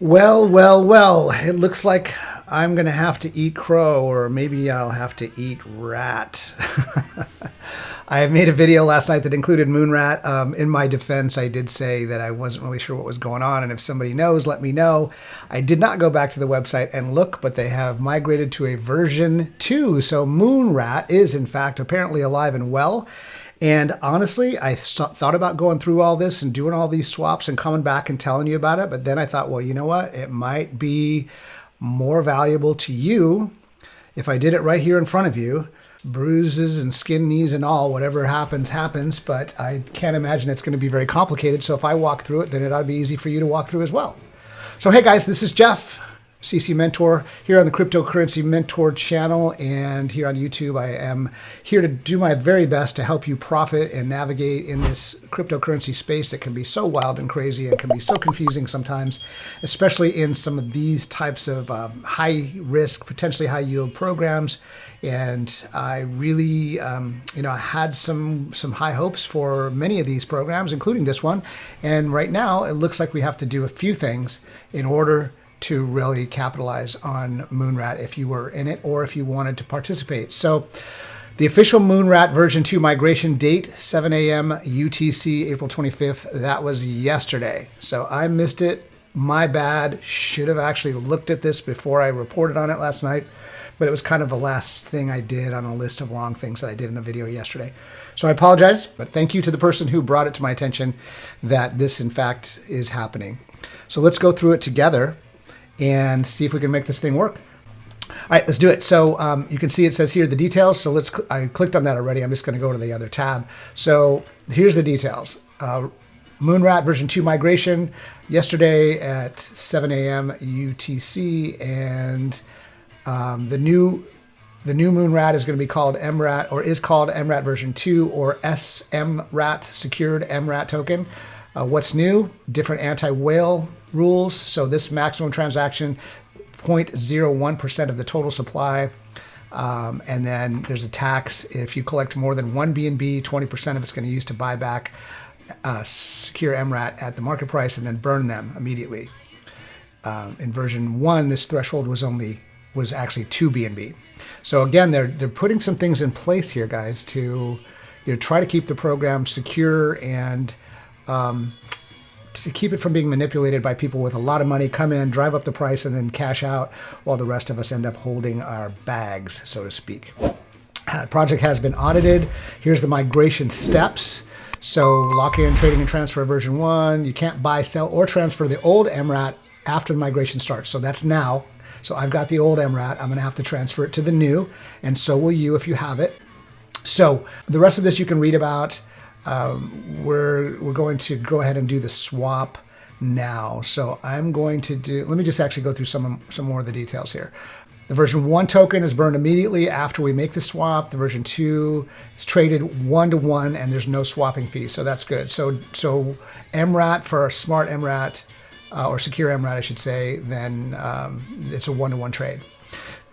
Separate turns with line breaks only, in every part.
Well, it looks like I'm going to have to eat crow, or maybe I'll have to eat rat. I made a video last night that included MoonRat. In my defense, I did say that I wasn't really sure what was going on, and if somebody knows, let me know. I did not go back to the website and look, but they have migrated to a version 2. So MoonRat is, in fact, apparently alive and well. And honestly, I thought about going through all this and doing all these swaps and coming back and telling you about it. But then I thought, well, you know what? It might be more valuable to you if I did it right here in front of you. Bruises and skin knees and all, whatever happens, happens. But I can't imagine it's going to be very complicated. So if I walk through it, then it ought to be easy for you to walk through as well. So hey guys, this is Jeff, CC Mentor, here on the Cryptocurrency Mentor channel, and here on YouTube. I am here to do my very best to help you profit and navigate in this cryptocurrency space that can be so wild and crazy and can be so confusing sometimes, especially in some of these types of high risk, potentially high yield programs. And I really, I had some high hopes for many of these programs, including this one. And right now, it looks like we have to do a few things in order to really capitalize on MoonRat if you were in it or if you wanted to participate. So the official MoonRat version 2 migration date, 7 a.m. UTC, April 25th. That was yesterday. So I missed it. My bad. Should have actually looked at this before I reported on it last night. But it was kind of the last thing I did on a list of long things that I did in the video yesterday. So I apologize, but thank you to the person who brought it to my attention that this, in fact, is happening. So let's go through it together and see if we can make this thing work. All right, let's do it. So you can see it says here the details. So I clicked on that already. I'm just going to go to the other tab. So here's the details. MoonRat version 2 migration yesterday at 7 a.m. UTC, and the new MoonRat is going to be called MRAT, or is called MRAT version 2, or SMRAT, secured MRAT token. What's new? Different anti-whale rules. So this maximum transaction, 0.01% of the total supply. And then there's a tax. If you collect more than one BNB, 20% of it's going to use to buy back secure MRAT at the market price and then burn them immediately. In version 1, this threshold was actually 2 BNB. So again, they're putting some things in place here, guys, to try to keep the program secure and to keep it from being manipulated by people with a lot of money, come in, drive up the price, and then cash out while the rest of us end up holding our bags, so to speak. The project has been audited. Here's the migration steps. So lock in, trading and transfer version 1. You can't buy, sell, or transfer the old MRAT after the migration starts. So that's now. So I've got the old MRAT. I'm going to have to transfer it to the new, and so will you if you have it. So the rest of this you can read about. We're going to go ahead and do the swap now. So I'm going to let me just actually go through some more of the details here. The version 1 token is burned immediately after we make the swap. The version 2 is traded 1-to-1, and there's no swapping fee. So that's good. So MRAT for a smart MRAT, or secure MRAT, I should say, then it's a 1-to-1 trade.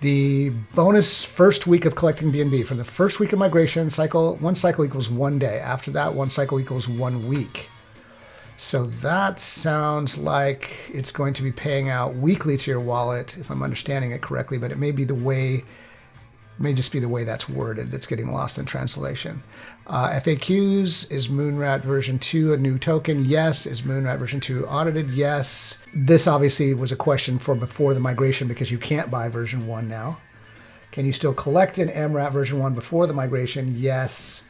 The bonus first week of collecting BNB. From the first week of migration, one cycle equals 1 day. After that, one cycle equals 1 week. So that sounds like it's going to be paying out weekly to your wallet, if I'm understanding it correctly, but it may just be the way that's worded that's getting lost in translation. FAQs, is MoonRat version 2 a new token? Yes. Is MoonRat version 2 audited? Yes. This obviously was a question for before the migration because you can't buy version 1 now. Can you still collect an MRAT version 1 before the migration? Yes.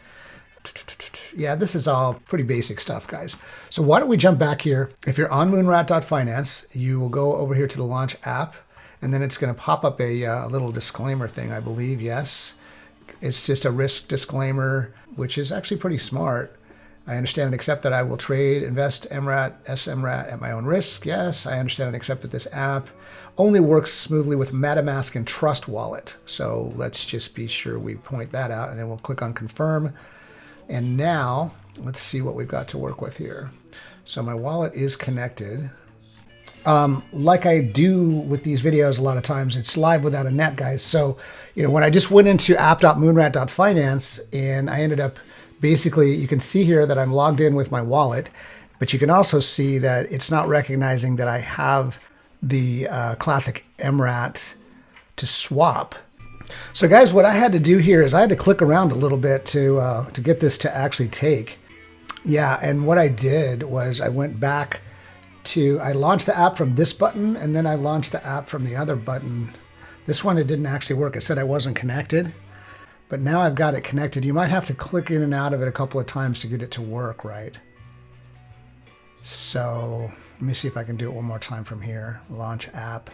Yeah, this is all pretty basic stuff, guys. So why don't we jump back here? If you're on moonrat.finance, you will go over here to the launch app, and then it's going to pop up a little disclaimer thing, I believe. Yes. It's just a risk disclaimer, which is actually pretty smart. I understand and accept that I will trade, invest MRAT, SMRAT at my own risk. Yes, I understand and accept that this app only works smoothly with MetaMask and Trust Wallet. So let's just be sure we point that out, and then we'll click on confirm. And now let's see what we've got to work with here. So my wallet is connected. Like I do with these videos a lot of times, it's live without a net, guys. So, when I just went into app.moonrat.finance and I ended up basically, you can see here that I'm logged in with my wallet, but you can also see that it's not recognizing that I have the classic MRAT to swap. So guys, what I had to do here is I had to click around a little bit to get this to actually take. Yeah, and what I did was I went back to, I launched the app from this button, and then I launched the app from the other button. This one, it didn't actually work. It said I wasn't connected, but now I've got it connected. You might have to click in and out of it a couple of times to get it to work right. So let me see if I can do it one more time from here. Launch app.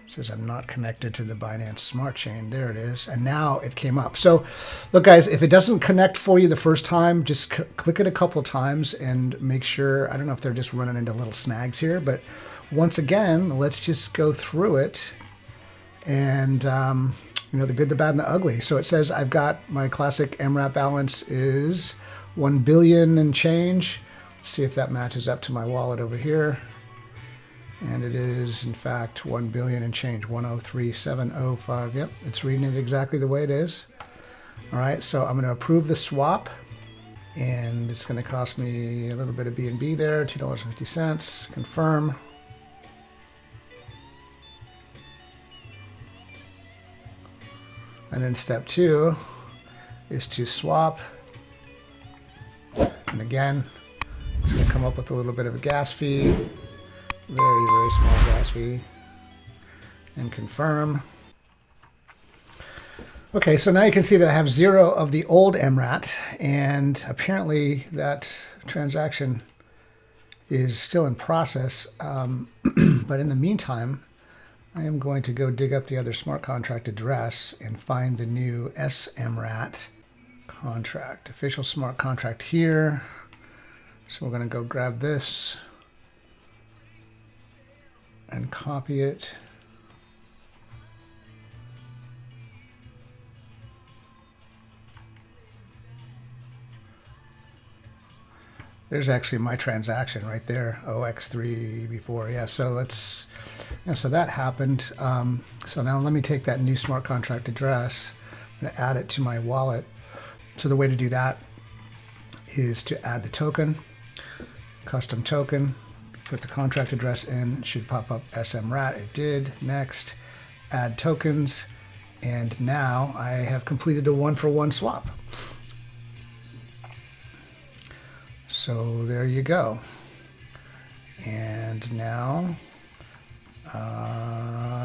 It says I'm not connected to the Binance Smart Chain. There it is. And now it came up. So look, guys, if it doesn't connect for you the first time, just click it a couple of times and make sure. I don't know if they're just running into little snags here, but once again, let's just go through it. And, you know, the good, the bad, and the ugly. So it says I've got my classic MRAT balance is 1 billion and change. Let's see if that matches up to my wallet over here. And it is, in fact, 1 billion and change, 103,705. Yep, it's reading it exactly the way it is. All right, so I'm going to approve the swap. And it's going to cost me a little bit of BNB there, $2.50. Confirm. And then step 2 is to swap. And again, it's going to come up with a little bit of a gas fee. Very, very small gas fee. And confirm. Okay, so now you can see that I have 0 of the old MRAT, and apparently that transaction is still in process. But in the meantime, I am going to go dig up the other smart contract address and find the new SMRAT contract, official smart contract here. So we're going to go grab this and copy it. There's actually my transaction right there, OX3 before. Yeah, so let's, yeah, so that happened. So now let me take that new smart contract address and add it to my wallet. So the way to do that is to add the token, custom token, put the contract address in, it should pop up SMRAT. It did. Next, add tokens. And now I have completed the 1-for-1 swap. So there you go. And now,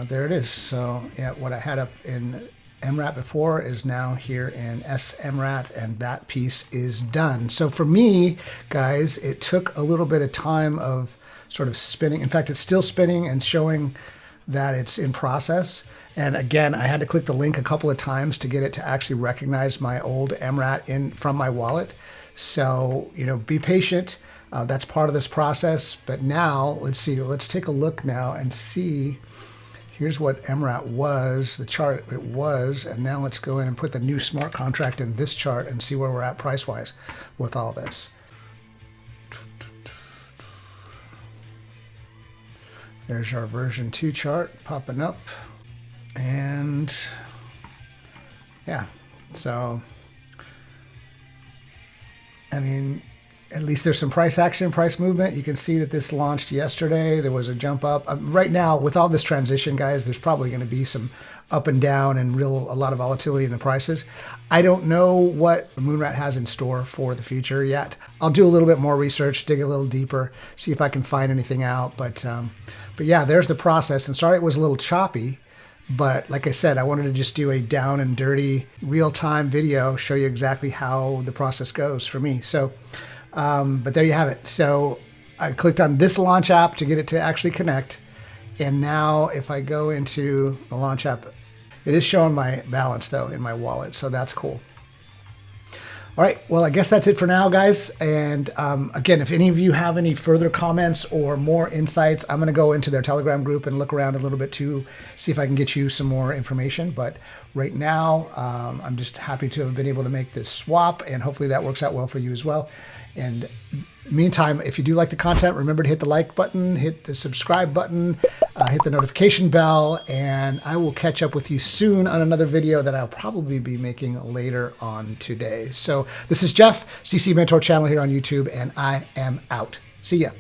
there it is. So yeah, what I had up in MRAT before is now here in SMRAT, and that piece is done. So for me, guys, it took a little bit of time of sort of spinning. In fact, it's still spinning and showing that it's in process. And again, I had to click the link a couple of times to get it to actually recognize my old MRAT from my wallet. So, you know, be patient. That's part of this process. But now, let's see. Let's take a look now and see. Here's what MRAT was, the chart it was. And now let's go in and put the new smart contract in this chart and see where we're at price-wise with all this. There's our version 2 chart popping up. And yeah, so I mean, at least there's some price action, price movement. You can see that this launched yesterday. There was a jump up. Right now, with all this transition, guys, there's probably going to be some up and down and a lot of volatility in the prices. I don't know what MoonRat has in store for the future yet. I'll do a little bit more research, dig a little deeper, see if I can find anything out. But yeah, there's the process. And sorry it was a little choppy. But like I said, I wanted to just do a down and dirty real-time video, show you exactly how the process goes for me. So, but there you have it. So I clicked on this launch app to get it to actually connect. And now if I go into the launch app, it is showing my balance though in my wallet. So that's cool. All right, well, I guess that's it for now, guys. And again, if any of you have any further comments or more insights, I'm going to go into their Telegram group and look around a little bit to see if I can get you some more information. But right now, I'm just happy to have been able to make this swap, and hopefully that works out well for you as well. And in the meantime, if you do like the content, remember to hit the like button, hit the subscribe button, hit the notification bell, and I will catch up with you soon on another video that I'll probably be making later on today. So this is Jeff, CC Mentor channel here on YouTube, and I am out. See ya.